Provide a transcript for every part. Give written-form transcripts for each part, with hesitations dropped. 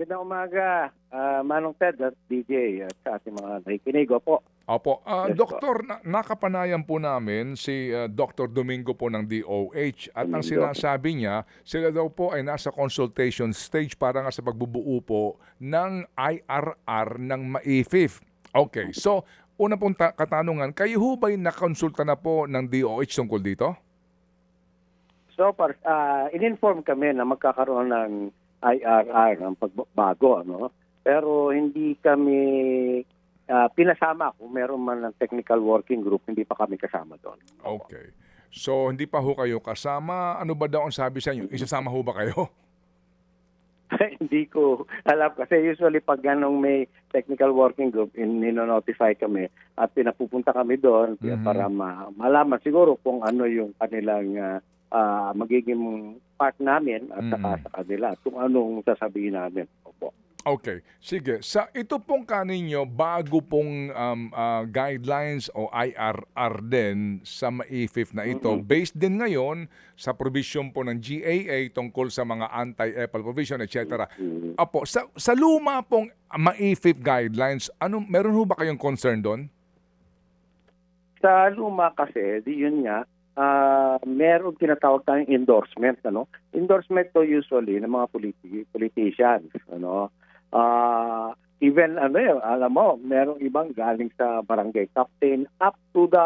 magandang umaga, Manong Ted at DJ at sa ating mga nakikinig. Opo. Opo. Yes po. Doktor, nakapanayan po namin si Dr. Domingo po ng DOH at ang Domingo. sinasabi niya, sila daw po ay nasa consultation stage para nga sa pagbubuo po ng IRR ng MAIFIF. Okay, so una pong katanungan, kayo ho ba'y nakonsulta na po ng DOH tungkol dito? So, in-inform kami na magkakaroon ng IRR ng pagbago, ano? Pero hindi kami pinasama kung meron man ng technical working group, hindi pa kami kasama doon. Okay. So, hindi pa ho kayo kasama. Ano ba daw ang sabi sa inyo? Isasama ho ba kayo? Hindi ko alam kasi usually pag ganong may technical working group, nino-notify kami at pinapupunta kami doon para malaman siguro kung ano yung kanilang magiging part namin at saka sa kanila at kung anong sasabihin namin. Opo. Okay. Sige. Sa ito pong kaninyo, bago pong guidelines o IRR din sa MAIFIF na ito, based din ngayon sa provision po ng GAA tungkol sa mga anti-EPAL provision, etc. Apo, sa luma pong MAIFIF guidelines, meron ho ba kayong concern doon? Sa luma kasi, yun nga, meron tinatawag tayong endorsement, ano? Endorsement to usually ng mga politicians, ano? Even alam mo, merong ibang galing sa barangay captain up to the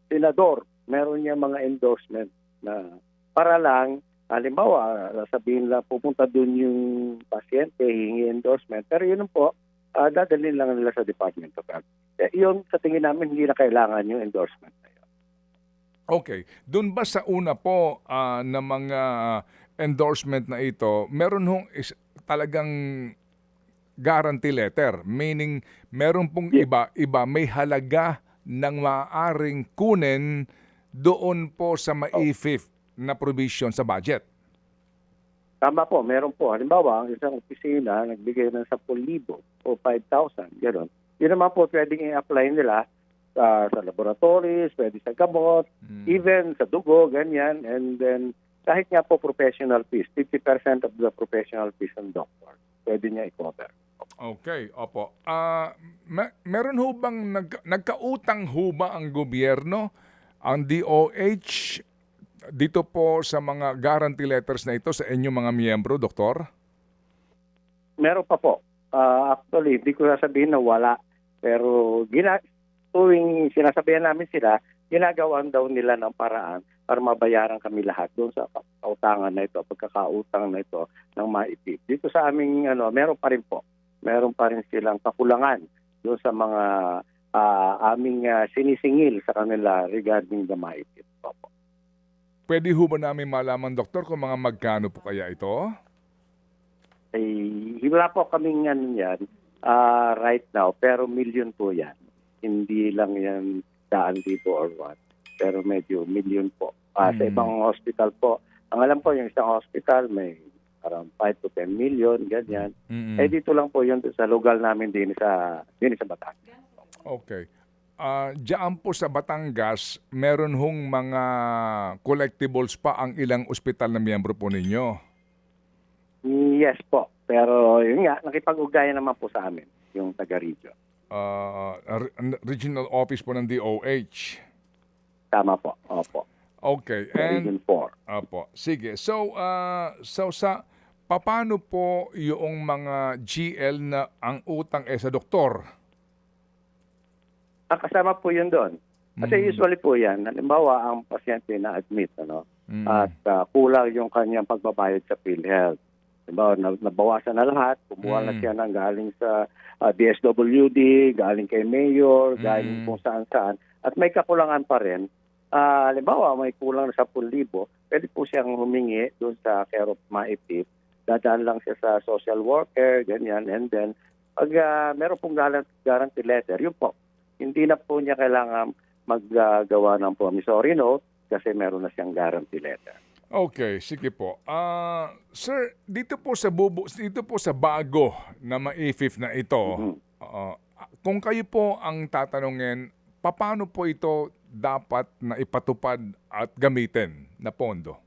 senador. Meron niya mga endorsement na para lang halimbawa sabihin lang pupunta doon yung pasyente hingi endorsement. Pero yun po, dadalhin lang nila sa Department of Health. Yun sa tingin namin hindi na kailangan yung endorsement na yun. Okay. Doon ba sa una po na mga endorsement na ito, meron hong talagang guarantee letter? Meaning, meron pong iba may halaga ng maaaring kunin doon po sa MAIFIF na provision sa budget. Tama po, meron po. Halimbawa, ang isang opisina nagbigay ng 10,000 o 5,000, gano'n. Yun naman po pwedeng i-apply nila sa laboratories, pwede sa gamot, even sa dugo, ganyan. And then, kahit nga po professional fees, 50% of the professional fees ng doctor, pwede niya i-cover. Okay, opo. Meron ho bang nagkautang ho ba ang gobyerno, ang DOH, dito po sa mga guarantee letters na ito sa inyong mga miyembro, Doktor? Meron pa po. Actually, hindi ko sasabihin na wala. Pero tuwing sinasabihan namin sila, ginagawan daw nila ng paraan para mabayaran kami lahat doon sa kautangan na ito, pagkakautang na ito ng MAIFIF. Dito sa aming, meron pa rin po. Meron pa rin silang kakulangan doon sa mga aming sinisingil sa kanila regarding the MAIFIF. Opo. Pwede ho ba namin malaman, Doktor, kung mga magkano po kaya ito? Wala po kaming yan right now, pero million po yan. Hindi lang yan 100,000 or what, pero medyo million po. Sa ibang hospital po, ang alam po yung isang hospital may parang 5 to 10 million, ganyan. Dito lang po yun sa lugar namin din sa Batangas. Okay. Diyan po sa Batangas, meron hong mga collectibles pa ang ilang ospital na miyembro po ninyo? Yes po. Pero yun nga, nakipag-ugnayan naman po sa amin, yung taga-region. Regional office po ng DOH. Tama po. Opo. Okay. Region 4. Opo. Sige. So paano po yung mga GL na ang utang sa doktor? Kasama po yun doon. Kasi usually po yan, halimbawa ang pasyente na admit, at kulang yung kanyang pagbabayad sa PhilHealth. Halimbawa, nabawasan na lahat, kumuha na siya ng galing sa DSWD, galing kay Mayor, galing kung saan-saan, at may kakulangan pa rin. Halimbawa, may kulang na 10,000, pwede po siyang humingi doon sa care of MAIFIF, dadaan lang siya sa social worker, ganyan, and then, pag meron pong guarantee letter, yun po, hindi na po niya kailangan maggawa ng promissory note kasi meron na siyang guarantee letter. Okay, sige po. Sir, dito po sa bago na MAIFIF na ito, kung kayo po ang tatanungin, paano po ito dapat na ipatupad at gamitin na pondo?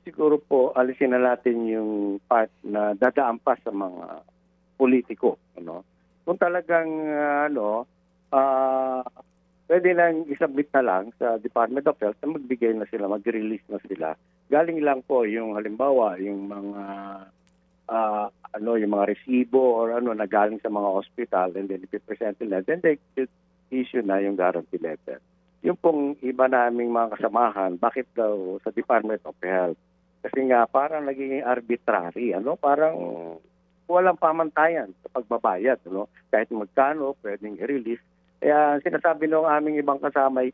siguro po alisin na natin yung part na dadaan pa sa mga politiko, ano. Kung talagang pwede lang isubmit na lang sa Department of Health na magbigay na sila, mag-release na sila. Galing lang po yung halimbawa yung mga yung mga resibo or na galing sa mga hospital, and then ipipresent nila, then they issue na yung guarantee letter. Yung pong iba naming mga kasamahan, bakit daw sa Department of Health? Kasi nga parang naging arbitrary, parang walang pamantayan sa pagbabayad, kahit magkano pwedeng i-release. Kaya sinasabi ng aming ibang kasama,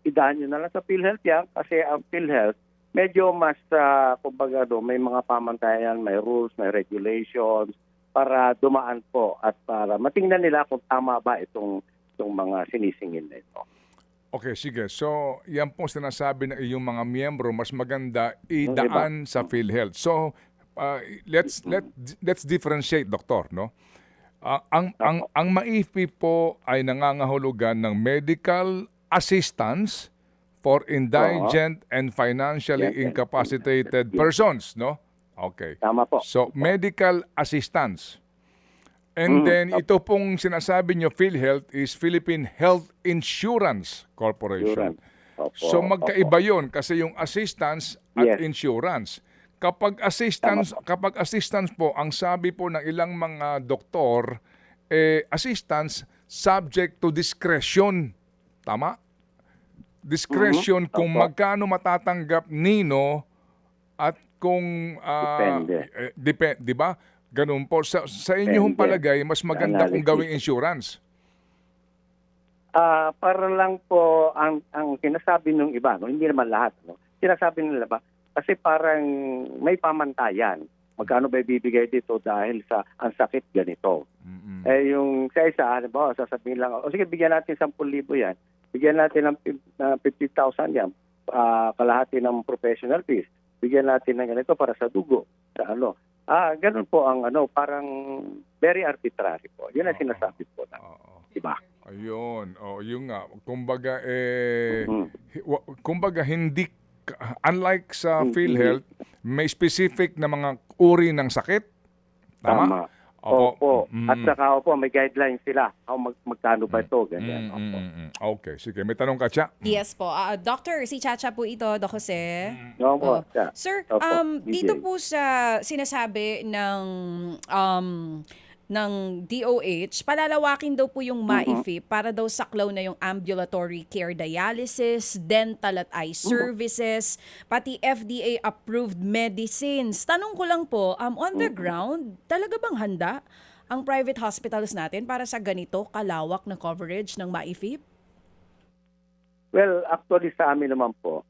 idaan nyo na lang sa PhilHealth yan, kasi ang PhilHealth medyo mas, may mga pamantayan, may rules, may regulations, para dumaan po at para matingnan nila kung tama ba itong mga sinisingil na ito. Okay, sige. So, yan pong sinasabi ng iyong mga miyembro, mas maganda idaan sa PhilHealth. So, let's differentiate, doktor, no? Ang MAIFI po ay nangangahulugan ng medical assistance for indigent and financially incapacitated persons, no? Okay. Tama po. So, medical assistance. And then, ito pong sinasabi nyo, PhilHealth, is Philippine Health Insurance Corporation. Opo, So, magkaiba yun kasi yung assistance at insurance. Kapag assistance po, ang sabi po ng ilang mga doktor, assistance subject to discretion. Tama? Discretion kung magkano matatanggap nino at kung di ba? Ganun po. Sa inyong palagay, mas maganda kung gawing insurance. Para lang po ang sinasabi ng iba, hindi naman lahat. Sinasabi nila ba, kasi parang may pamantayan. Magkano ba ibibigay dito dahil sa ang sakit ganito. Yung sa isa, halimbawa, sasabihin lang, sige, bigyan natin 10,000 yan. Bigyan natin ng 50,000 yan. Kalahati ng professional fees. Bigyan natin ng ganito para sa dugo. Sa ganun po ang parang very arbitrary po. Yun ang sinasabi po na. Diba? Ayun. Yung nga. Kumbaga hindi, unlike sa PhilHealth, may specific na mga uri ng sakit. Tama? Opo. At saka may guidelines sila. Magkano ba ito? Ganyan. Okay. Sige. May tanong ka, Cha? Yes po. Doctor, si Chacha po ito, Doc Jose. Opo. Sir, Opo, dito DJ. po sa sinasabi ng DOH, palalawakin daw po yung MAIFI para daw saklaw na yung ambulatory care dialysis, dental at eye services, pati FDA-approved medicines. Tanong ko lang po, on the ground, talaga bang handa ang private hospitals natin para sa ganito kalawak na coverage ng MAIFI? Well, actually sa amin naman po,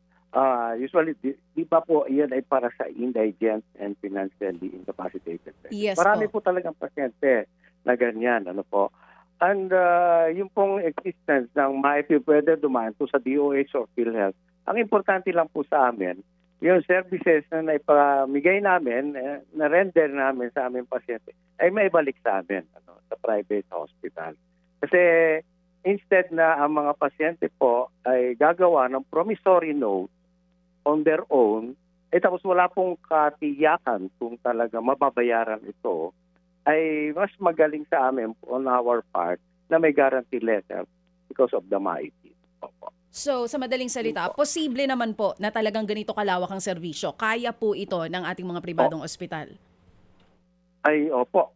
usually, di ba po, iyan ay para sa indigent and financially incapacitated. Yes Marami po. po talagang pasyente na ganyan, And yung pong existence ng MAIFI pwede dumaan to sa DOH or PhilHealth. Ang importante lang po sa amin, yung services na naipamigay namin, na-render namin sa aming pasyente, ay maibalik sa amin sa private hospital. Kasi instead na ang mga pasyente po ay gagawa ng promissory note on their own, tapos wala pong katiyakan kung talaga mababayaran ito, ay mas magaling sa amin on our part na may guarantee letter because of the MAIFI. So, sa madaling salita, posible naman po na talagang ganito kalawak ang serbisyo. Kaya po ito ng ating mga pribadong ospital. Ay, opo.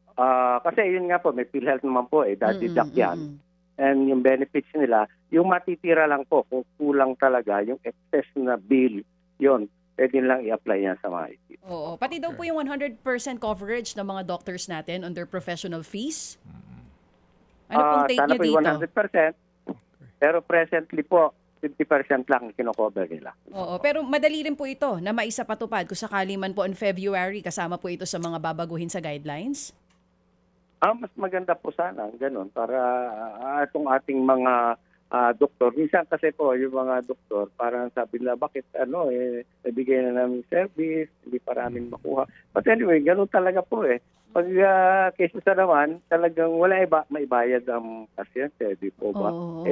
Kasi yun nga po, may PhilHealth naman po, deduct yan. And yung benefits nila, yung matitira lang po, kung kulang talaga, yung excess na bill, yun, pwede lang i-apply yan sa MAIFI. Oo. Pati daw po yung 100% coverage ng mga doctors natin on their professional fees. Ano pong take sana nyo po dito? 100%, pero presently po, 50% lang kinocover nila. Oo. Pero madali rin po ito na maisapatupad kung sakali man po in February, kasama po ito sa mga babaguhin sa guidelines? Mas maganda po sana, ganun, para itong ating mga doktor. Minsan kasi po, yung mga doktor, parang sabi nila, bakit nabigay na namin service, hindi pa namin makuha. But anyway, ganun talaga po Pag kaysa sa naman, talagang wala maibayad ang pasyente, di po ba? Oo.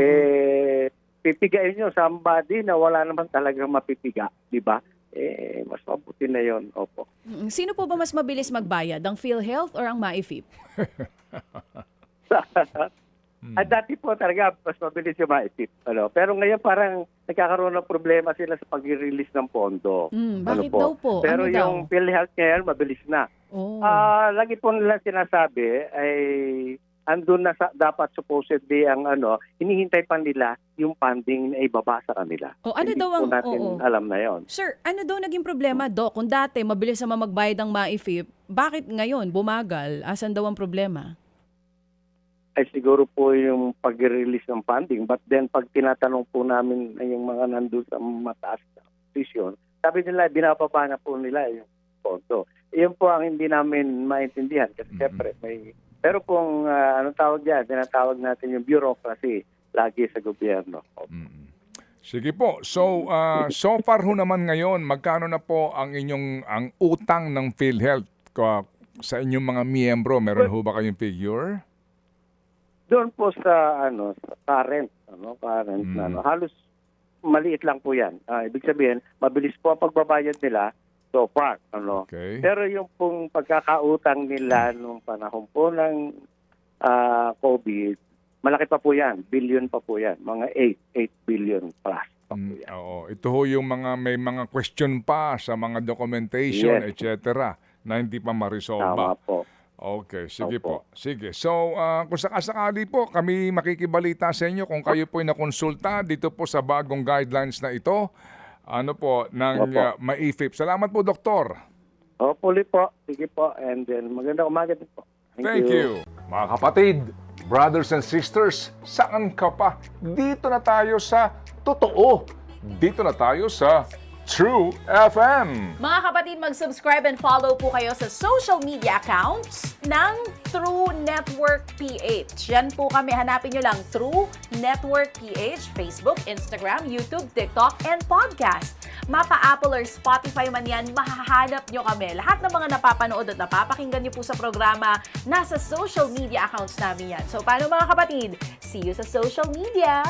Pipigain nyo somebody na wala naman talagang mapipiga, di ba? mas mabuti na yon. Opo. Sino po ba mas mabilis magbayad, ang PhilHealth or ang MyFip? At dati po talaga, mas mabilis yung maitip. Pero ngayon parang nagkakaroon ng problema sila sa pag-release ng pondo. Bakit daw po? Pero Ano yung daw? PhilHealth ngayon, mabilis na. Oh. Lagi po nila sinasabi ay andun na dapat supposedly ang hinihintay pa nila yung funding na ibaba sa kanila. Ano Hindi daw po ang... natin alam na yon. Sir, ano daw naging problema, Doc? Kung dati mabilis naman magbayad ng MyFip, bakit ngayon bumagal? Asan daw ang problema? Ay siguro po yung pag-release ng funding. But then pag tinatanong po namin yung mga nandun sa mataas na position, sabi nila, binababa na po nila yung pondo. Iyon po ang hindi namin maintindihan. Kasi siyempre may... Pero kung anong tawag yan, tinatawag natin yung bureaucracy lagi sa gobyerno. Sige po. So, so far ho naman ngayon, magkano na po ang ang utang ng PhilHealth sa inyong mga miyembro? Meron ho ba kayong figure? Doon po sa sa current halos maliit lang po 'yan. Ibig sabihin, mabilis po ang pagbabayad nila so far, Okay. Pero yung pong pagkakautang nila nung panahon po ng COVID, malaki pa po 'yan, billion pa po 'yan, mga 8 billion plus pa po 'yan. Oo. Ito ho yung may mga question pa sa mga documentation, Yes. etc. na hindi pa ma-resolve. Tama po. Okay, sige Opo. po. Sige. So, kung sakasakali po, kami makikibalita sa inyo kung kayo po ay nakonsulta dito po sa bagong guidelines na ito, ng Opo. MyFip. Salamat po, Doktor. Hopefully po. Sige po. And then, magandang umaga din po. Thank you. Mga kapatid, brothers and sisters, saan ka pa? Dito na tayo sa totoo. Dito na tayo sa True FM. Mga kapatid, mag-subscribe and follow po kayo sa social media accounts ng True Network PH. Yan po kami. Hanapin nyo lang True Network PH, Facebook, Instagram, YouTube, TikTok, and podcast. Mapa Apple or Spotify man yan, mahahanap nyo kami. Lahat ng mga napapanood at napapakinggan nyo po sa programa, nasa social media accounts namin yan. So, paano mga kapatid? See you sa social media!